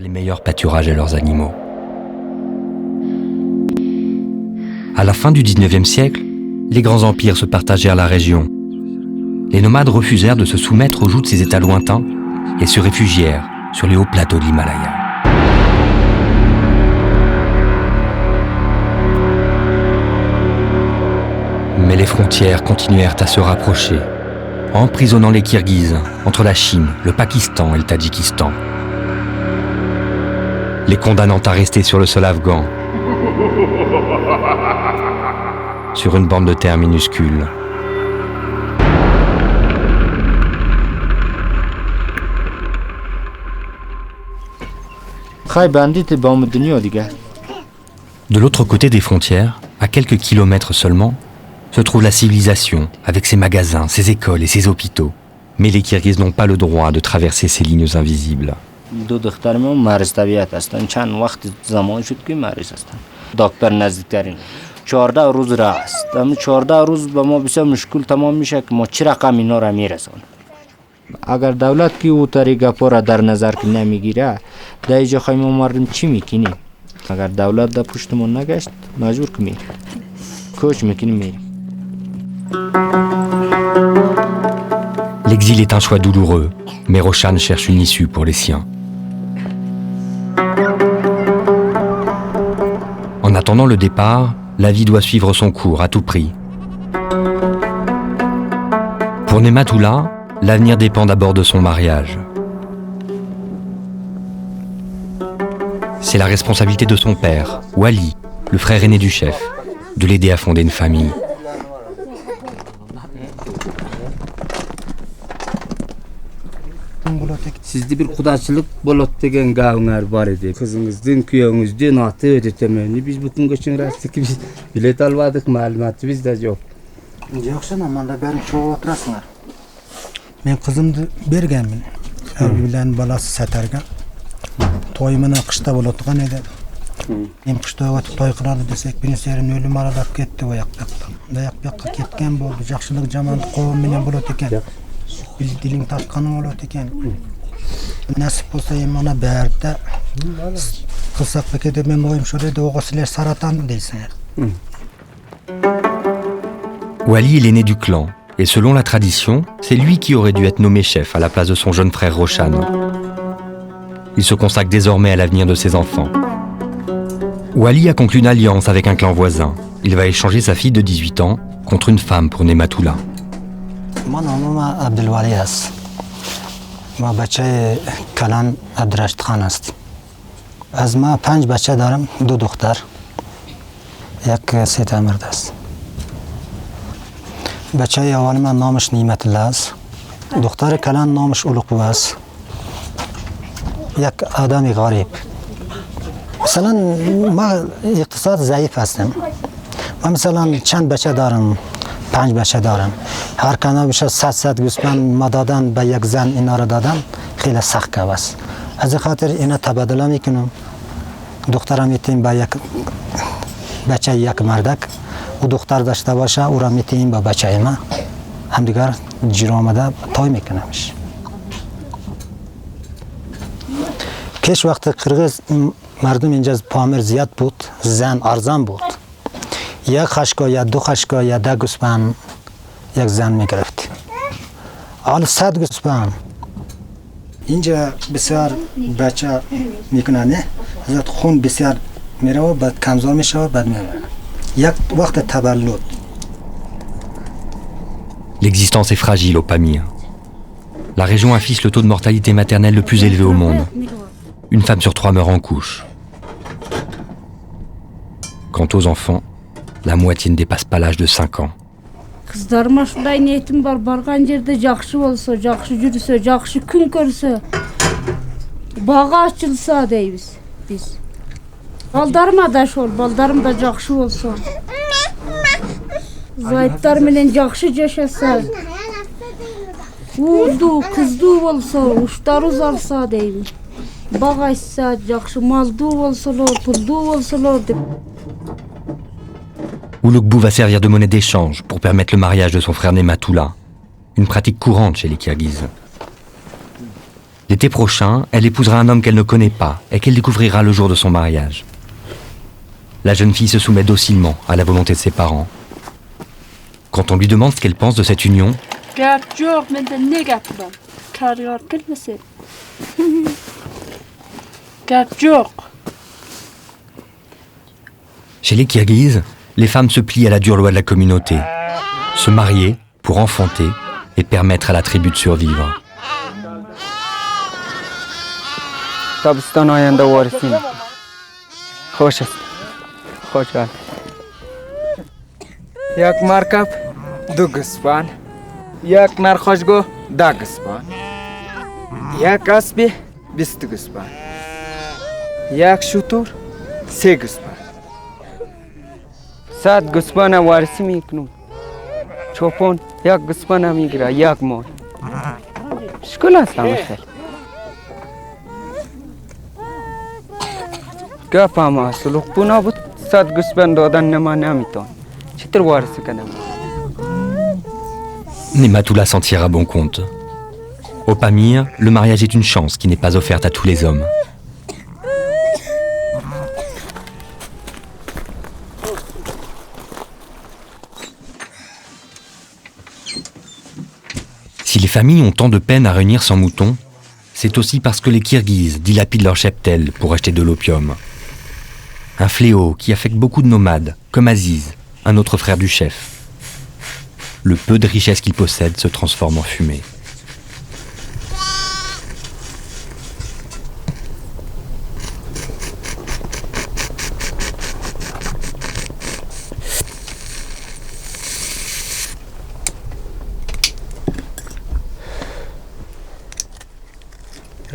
les meilleurs pâturages à leurs animaux. À la fin du XIXe siècle, les grands empires se partagèrent la région. Les nomades refusèrent de se soumettre au joug de ces États lointains et se réfugièrent sur les hauts plateaux de l'Himalaya. Mais les frontières continuèrent à se rapprocher, emprisonnant les Kirghizes entre la Chine, le Pakistan et le Tadjikistan, les condamnant à rester sur le sol afghan, sur une bande de terre minuscule. De l'autre côté des frontières, à quelques kilomètres seulement, se trouve la civilisation, avec ses magasins, ses écoles et ses hôpitaux. Mais les Kirghizes n'ont pas le droit de traverser ces lignes invisibles. اگر دولت کی او طریقه پورا در نظر که نمیگیره در اینجا خواهیم مردم چی میکنیم؟ اگر دولت در پشتمون نگشت مجبور که میریم کوچ میکنیم میریم. L'exil est un choix douloureux, mais Roshan cherche une issue pour les siens. En attendant le départ, la vie doit suivre son cours à tout prix. Pour Nematullah, l'avenir dépend d'abord de son mariage. C'est la responsabilité de son père, Wali, le frère aîné du chef, de l'aider à fonder une famille. Sizde bir kudaçılık bolot degen gağınar var idi. Kızınızdan, kuyağınızdan atı ödetemeni. Biz bütün göçün rastiki biz bilet almadık, malumatı bizde yok. Yoksa amanda benim çoğu oturasınlar. Ben kızımdı bergenmin. Bilen balası satargan. Toymuna kışta bolotgan edi. Hem kışta ötüp toy kıladı desek birinci yerin ölüm aralap ketdi o yakpakta. Yakpakka ketken boldu. Jakşılık jamanlık qoğum menen bolot eken. Dilin tatkanı bolot eken. Nasip olsa hem ona berdi. Kılsak pekede men oyum şöyle de oğa siler saratan deysinler. Wali est l'aîné du clan, et selon la tradition, c'est lui qui aurait dû être nommé chef à la place de son jeune frère Roshan. Il se consacre désormais à l'avenir de ses enfants. Wali a conclu une alliance avec un clan voisin. Il va échanger sa fille de 18 ans contre une femme pour Nematullah. من نامم عبدالولی است. ما بچه کلان عبدالرشید خان است. از ما 5 بچه دارم، 2 دختر، 1 سه مرد است. بچه اول من نامش نعمت الله است. دختر کلان نامش اولقو است. 1 آدمی غریب. مثلا ما اقتصاد ضعیف هستم. من مثلا چند بچه دارم، 5 بچه دارم. هر کنار بشه 100 گوسفند ما دادن به 1 زن اینا رو دادن خیلی سخت است. از خاطر اینا تبادله میکنم. دخترم میتیم با 1 بچه 1 مردک او دختر داشته باشه او را میتیم با بچه ما هم دیگر جیر آمده تای میکنمش. کش وقت قرغیز مردم اینجا پامر زیاد بود، زن ارزان بود. 1 خشکا یا 2 خشکا یا 10 گوسفند 1 زن میگرفت. حالا 100 گوسفند اینجا بسیار بچه میکنن، زیاد خون بسیار میره و بعد کمزور میشه و بعد میره. 1 وقت تولد. L'existence est fragile au Pamir. La région affiche le taux de mortalité maternelle le plus élevé au monde. Une femme sur 3 meurt en couche. Quant aux enfants, la moitié ne dépasse pas l'âge de 5 ans. Kızlarıma şunday niyetim var, bargan yerde yaxşı olsa, yaxşı yürüse, yaxşı gün görse, bağı açılsa deyiz biz. Baldarıma da şol, baldarım da yaxşı olsa. Zayıflar menen yaxşı yaşasa. Uğdu, kızdı olsa, uşları uzarsa deyiz. Bağı açsa, yaxşı maldı olsalar, puldu olsalar deyib. Ulugbu va servir de monnaie d'échange pour permettre le mariage de son frère Nematullah, une pratique courante chez les Kirghizes. L'été prochain, elle épousera un homme qu'elle ne connaît pas et qu'elle découvrira le jour de son mariage. La jeune fille se soumet docilement à la volonté de ses parents. Quand on lui demande ce qu'elle pense de cette union, chez les Kirghizes, les femmes se plient à la dure loi de la communauté. Se marier pour enfanter et permettre à la tribu de survivre. تابستان آینده وارسیم خوش است خوشحال یک مرکب دو گسپان یک نرخوشگو 10 گسپان یک اسب 20 گسپان یک شتر 3 گسپان 100 گسپان وارسی میکنم چوپان یک گسپان میگیره یک ماه شکل است همه خیر گفت سلوک پونا بود 100 گسپان دادن نما نمیتون چطور وارسی کنم Nematou la s'en tire à bon compte. Au Pamir, le mariage est une chance qui n'est pas offerte à tous les hommes. Si les familles ont tant de peine à réunir 100 moutons, c'est aussi parce que les Kirghizes dilapident leur cheptel pour acheter de l'opium. Un fléau qui affecte beaucoup de nomades, comme Aziz, un autre frère du chef. Le peu de richesse qu'il possède se transforme en fumée.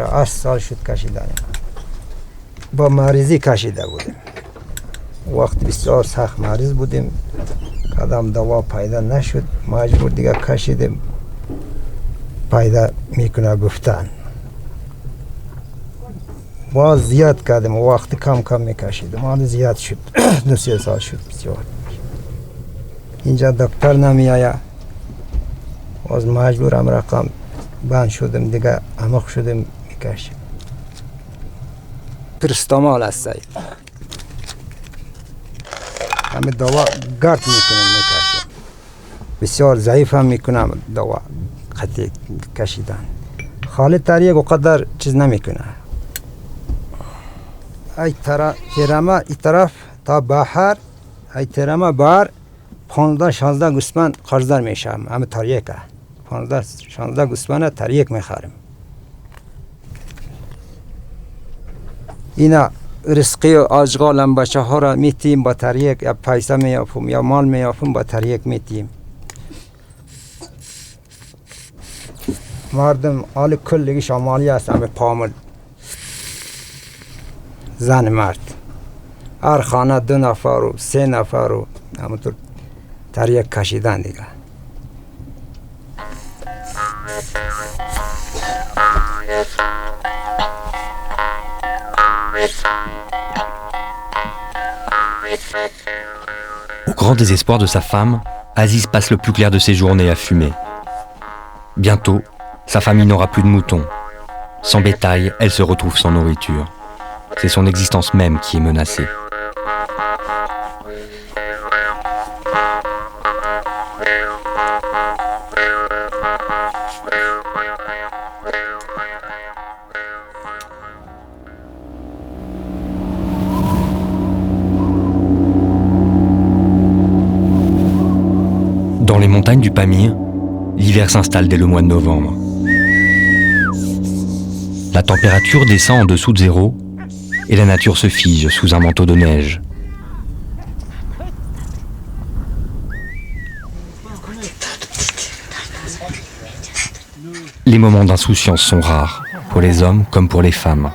را 8 سال شد کشیدن با مریضی کشیده بودیم وقت بسیار سخت مریض بودیم کدام دوا پیدا نشد مجبور دیگه کشیدیم پیدا میکنه گفتن باز زیاد کردیم وقت کم کم میکشیدیم حالا زیاد شد 2-3 سال شد بسیار اینجا دکتر نمیآید باز مجبورم رقم بند شدیم دیگه عمق شدیم میکشیم پرستامال است همه دوا گرد میکنم میکشیم بسیار ضعیف هم میکنم دوا خطی کشیدن خالی تریق و قدر چیز نمیکنه ای ترمه ای طرف تا بحر ای ترمه بار 15-16 گوسفند قرضدار میشم همه تریقه 15-16 گوسفند تریق میخریم اینا رزقی و آشغالم بچه ها را میتیم با تریق یا پیسه میافیم یا مال میافیم با تریق میتیم مردم حال کلگیش آمالی هست همه پامل زن مرد هر خانه 2 نفر و 3 نفر و همونطور تریق کشیدن دیگه Au grand désespoir de sa femme, Aziz passe le plus clair de ses journées à fumer. Bientôt, sa famille n'aura plus de moutons. Sans bétail, elle se retrouve sans nourriture. C'est son existence même qui est menacée. Dans les montagnes du Pamir, l'hiver s'installe dès le mois de novembre. La température descend en dessous de 0 et la nature se fige sous un manteau de neige. Les moments d'insouciance sont rares, pour les hommes comme pour les femmes.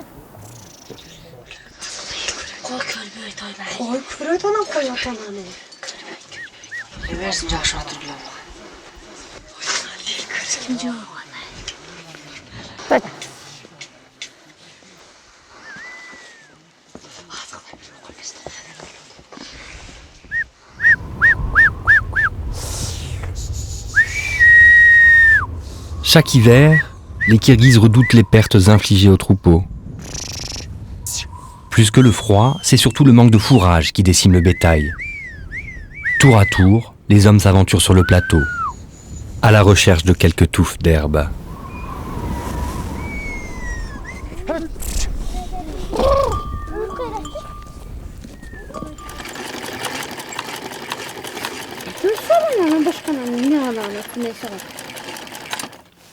Chaque hiver, les Kirghizes redoutent les pertes infligées aux troupeaux. Plus que le froid, c'est surtout le manque de fourrage qui décime le bétail. Tour à tour, les hommes s'aventurent sur le plateau, à la recherche de quelques touffes d'herbe.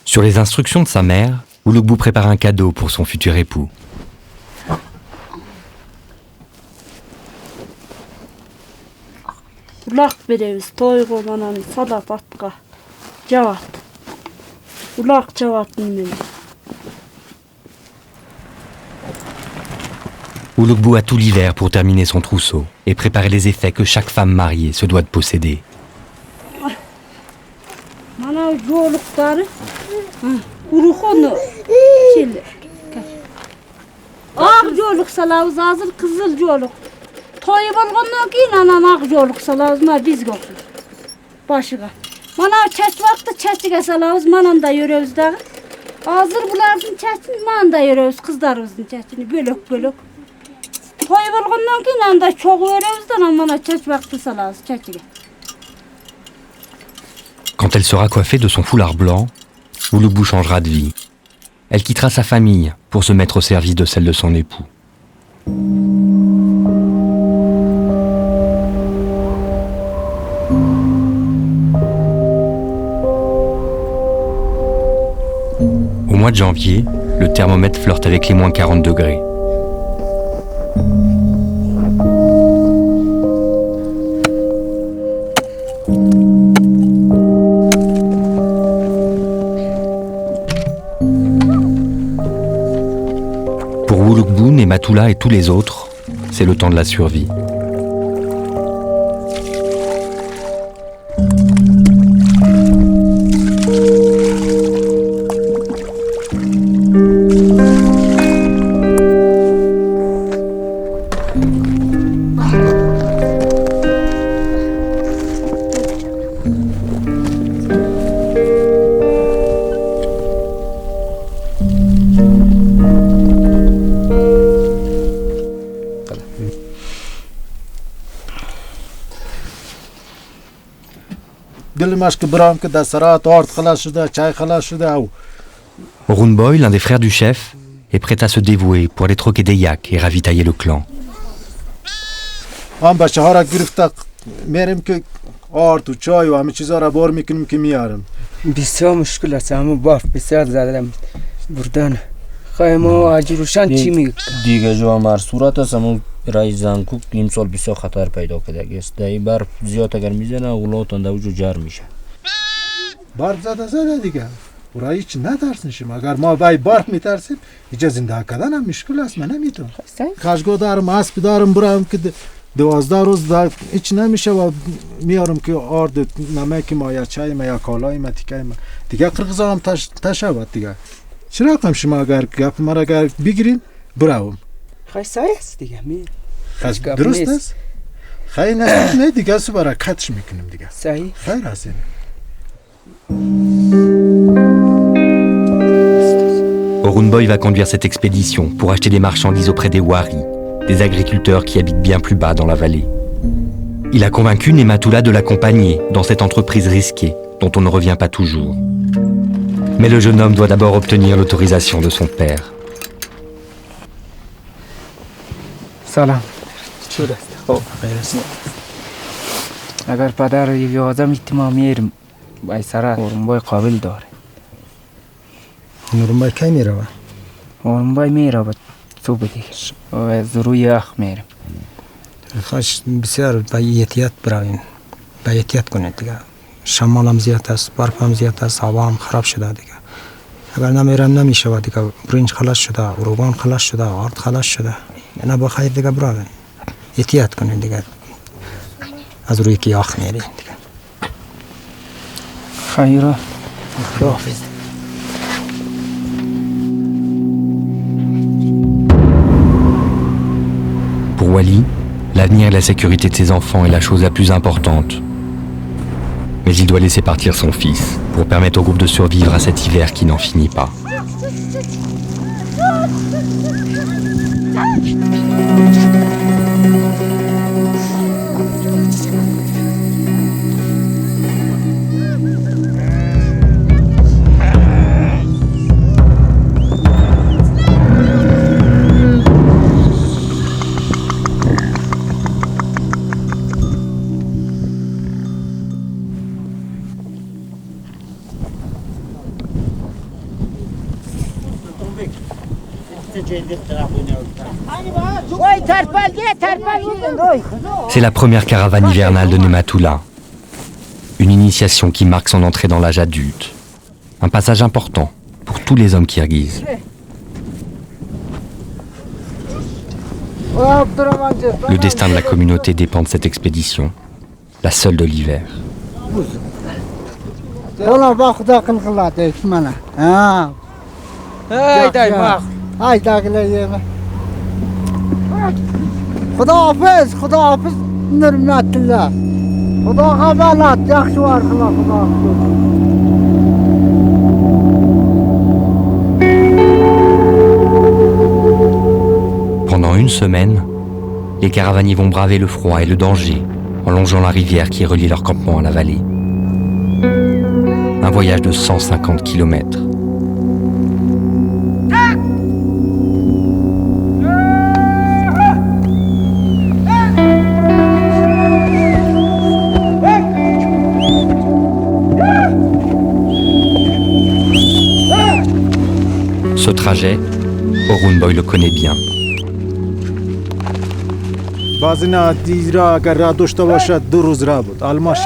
Sur les instructions de sa mère, Ulugbu prépare un cadeau pour son futur époux. Ulaq beremiz toyga manam salafatga javat. Ulaq javat nimen. Ulugbu a tout l'hiver pour terminer son trousseau et préparer les effets que chaque femme mariée se doit de posséder. Mana joluqtary uruxonu çil. Ağ joluq salabız hazır kızıl joluq. Toy bolgondan keyin anan ağ joluq salabız ma bizge oxşur. Başıga. Mana çeç vaqtda çeçige salabız mananda yörebüz dagı. Hazır bulardın çeçini manda yörebüz kızlarımыздın çeçini bölök bölök. Toy bolgondan keyin anda çok yörebüz de mana çeç vaqtda salabız çeçige. Quand elle sera coiffée de son foulard blanc, Ulugbu changera de vie. Elle quittera sa famille pour se mettre au service de celle de son époux. Au mois de janvier, le thermomètre flirte avec les moins 40 degrés. Pour Ulugbu, Nematullah et tous les autres, c'est le temps de la survie. Orunboy, l'un des frères du chef, est prêt à se dévouer pour aller troquer des yaks et ravitailler le clan. بسیار مشکل است اما باف بسیار زدم بردن خواهیم و عجیروشان چی میگه؟ دیگه جو امر صورت است اما رای زنکوک امسال بسیار خطر پیدا کرده است. دایی برف زیاد اگر میزنه اولاد اونجا جر میشه. برف زده دیگه. برای هیچ نترسنشیم. اگر ما بای برف میترسیم اینجا زنده کردن هم مشکل است. من نمیتونم. خشگاه دارم اسب دارم برام که 12 روز هیچ نمیشه و میارم که آرد نمک ما یا چای ما یا کالای ما تیکای ما دیگه قرقزارم تشود دیگه. چرا کم شما اگر گپ مرا اگر بگیرین براوم. خیلی است دیگه می. درست است. خیلی نه دیگه سو برای کاتش میکنیم دیگه. صحیح. خیلی است. Orunboy va conduire cette expédition pour acheter des marchandises auprès des Wari, des agriculteurs qui habitent bien plus bas dans la vallée. Il a convaincu Nematullah de l'accompagner dans cette entreprise risquée dont on ne revient pas toujours. Mais le jeune homme doit d'abord obtenir l'autorisation de son père. سلام چود است خب خیر است اگر پدر یازم احتمال میرم بای سرا اورنبای قابل داره اورنبای کی میره اورنبای میره صبح دیگه و ضروری اخ میرم خواهش بسیار با احتیاط براین با احتیاط کنید دیگه شمال هم زیاد است برف هم زیاد است هوا هم خراب شده دیگه اگر نمیرم نمیشه دیگه برنج خلاص شده روغن خلاص شده آرد خلاص شده نه با خیر دیگه براین احتیاط کنید دیگه از روی کی آخ میرین دیگه خیره خداحافظ Pour Wali, l'avenir et la sécurité de ses enfants est la chose la plus importante. Mais il doit laisser partir son fils. pour permettre au groupe de survivre à cet hiver qui n'en finit pas. C'est la première caravane hivernale de Nematula. Une initiation qui marque son entrée dans l'âge adulte. Un passage important pour tous les hommes kirghizes. Le destin de la communauté dépend de cette expédition, la seule de l'hiver. Pendant une semaine, les caravaniers vont braver le froid et le danger en longeant la rivière qui relie leur campement à la vallée. Un voyage de 150 km. Ce trajet, Orun Boy le connaît bien. بازینا دیرا اگر را داشته باشد 2 روز را بود. الما 6-7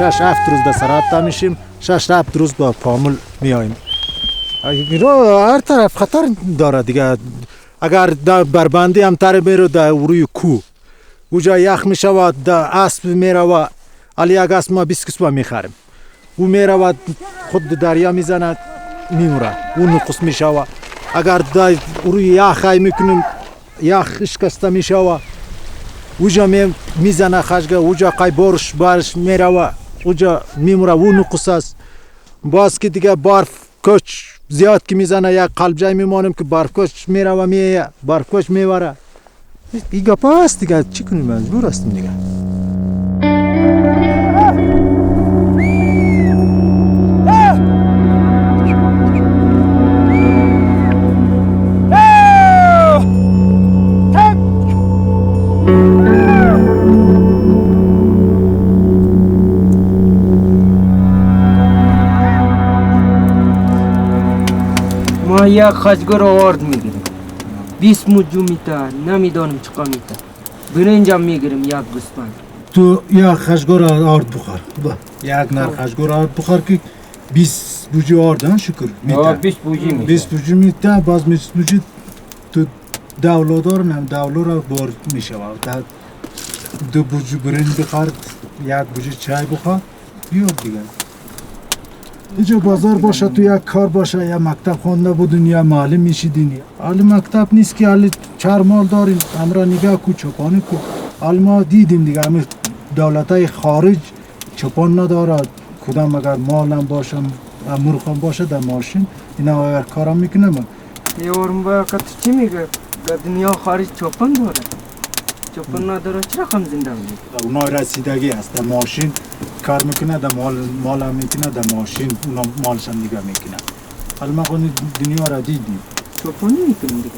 روز در سرعت میشیم 6-7 روز با پامل میاییم. هر طرف خطر داره دیگه. اگر بربندی هم تر میره در روی کو اوجا یخ میشود در اسب میرود. علی اگه اسب ما 20 کسبه میخریم او میرود خود دریا میزند میموره او نقص میشود. اگر در روی یخ های میکنیم یخ اشکسته میشود اوجا میزنه خشگه اوجا قای بارش میروه اوجا میموره او نقص است. باز که دیگه برف کوچ زیاد که میزنه یک قلب جای میمانیم که برف کوچ میروه میه برف کوچ میوره دیگه پاست دیگه چی کنیم مجبور هستیم دیگه. ما یک خشگور آورد میگیریم 20 موجو میتر نمیدانم چقا میتر برنجم میگیریم یک گوسفند. تو یک خشگور آرد بخور یک نر خشگور آرد بخور که 20 بوجی آردن شکر میتر 20 بوجی میتر 20 بوجی میتر باز 20 بوجی تو دولادار نم دولار بار میشود 2 بوجی برنج بخور یک بوجی چای بخور بیار دیگه. اینجا بازار باشه تو یک کار باشه یا مکتب خونده بودین یا معلم میشیدین حالی مکتب نیست که حالی 4 مال داریم امرا نگاه کو چپانی کو حالی ما دیدیم دیگه همه دولتای خارج چپان نداره کدام اگر مالم باشه مرخم باشه در ماشین اینا اگر کارم میکنه من یارم با تو چی میگه دنیا خارج چپان داره چپان نداره چرا کم زنده میگه اونا رسیدگی است در ماشین کار میکنه در مال هم میکنه در ماشین اونا مالش هم نگاه میکنه حالا ما خود دنیا را دیدیم چپانی میکنیم دیگه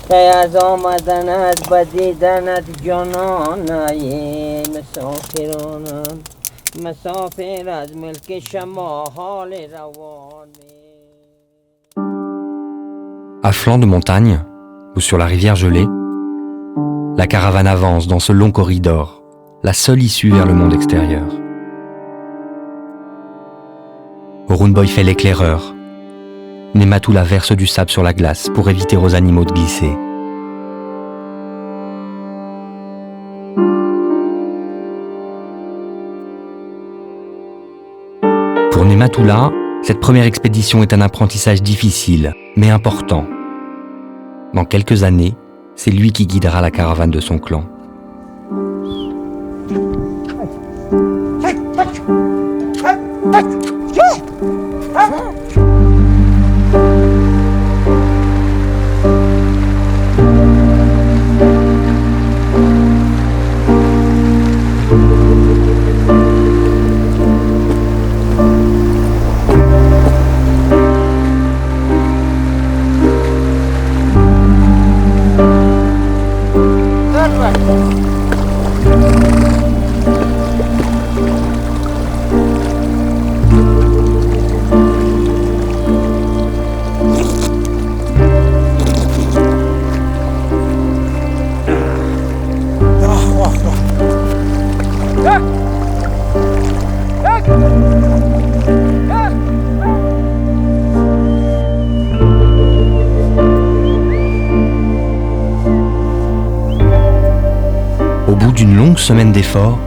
که از آمدنت به دیدنت جانانه مسافرانم مسافر از ملک شما حال روانه. À flanc de montagne, ou sur la rivière gelée, la caravane avance dans ce long corridor, la seule issue vers le monde extérieur. Orun Boy fait l'éclaireur. Nematula verse du sable sur la glace pour éviter aux animaux de glisser. Pour Nematula, cette première expédition est un apprentissage difficile, mais important. Dans quelques années, c'est lui qui guidera la caravane de son clan. Au bout d'une longue semaine d'efforts,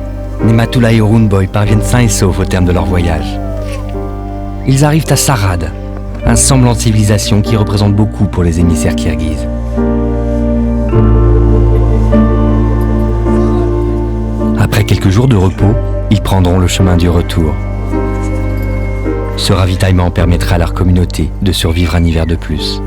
Nematullah et Orunboy parviennent sains et saufs au terme de leur voyage. Ils arrivent à Sarad, un semblant de civilisation qui représente beaucoup pour les émissaires kirghizes. Après quelques jours de repos, ils prendront le chemin du retour. Ce ravitaillement permettra à leur communauté de survivre un hiver de plus.